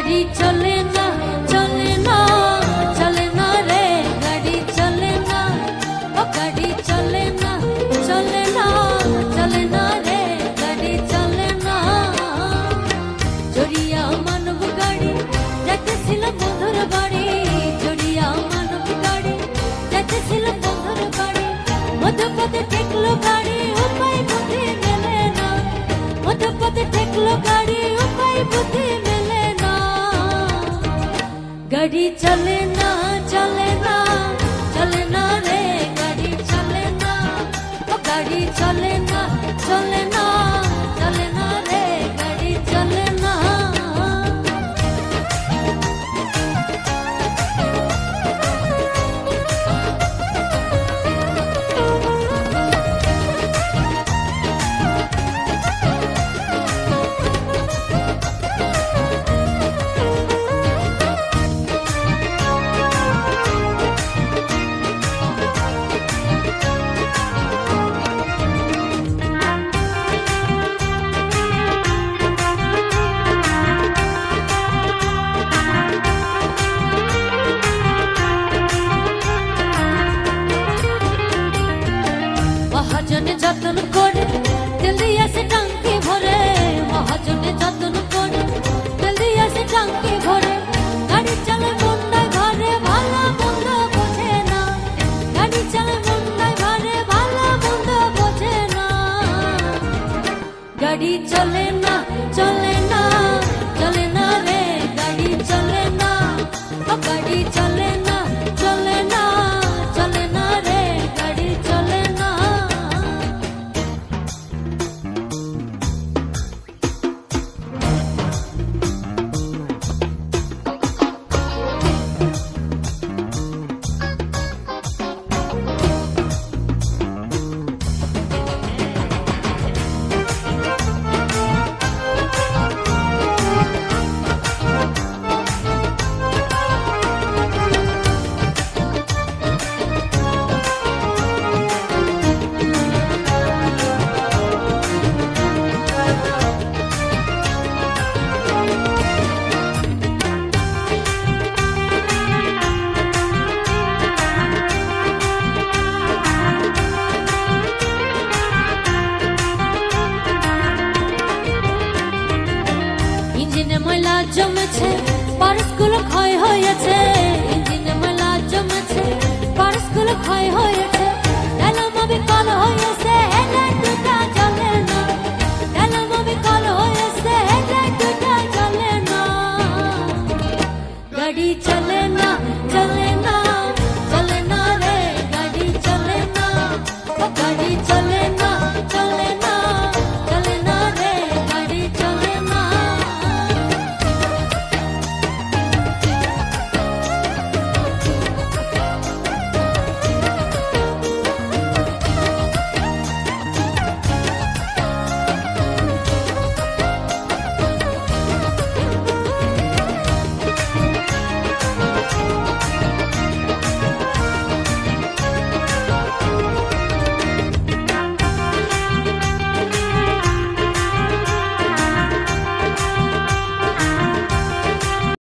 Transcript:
গাড়ি চলে না চলে না চলে না রে গাড়ি চলে না ও গাড়ি চলে না চলে না চলে না রে গাড়ি চলে না জড়িয়া মানব গাড়ি যেতেছিল বন্ধুর বাড়ি জড়িয়া মানব গাড়ি যেতেছিল বন্ধুর বাড়ি মধ্যপথে ঠেকলো গাড়ি উপায় বুদ্ধি মেলে না মধ্যপথে ঠেকলো গাড়ি উপায় বুদ্ধি মেলে না গাড়ি চলে না চলে না চলে না রে গাড়ি চলে না ও গাড়ি চলে না চলে না চলে না রে গাড়ি চলে না মহাজনে যতন করে তেল দিয়ে সে টাঙ্কি ভরে মহাজনে যতন করে তেল দিয়ে সে টাঙ্কি ভরে গাড়ি চলে মুন্ডায় ঘরে ভালো মন্দ বোঝে না গাড়ি চলে মুন্ডায় ঘরে ভালো মন্দ বোঝে না গাড়ি চলে না চলে না চলে না রে গাড়ি চলে না ও গাড়ি চলে না চলে না চলে না রে গাড়ি চলে না ইঞ্জিনে ময়লা জমেছে পার্টসগুলো ক্ষয় হয়েছে ইঞ্জিনে ময়লা জমেছে পার্টসগুলো ক্ষয় হয়েছে এলোমাবি কালো হয়েছে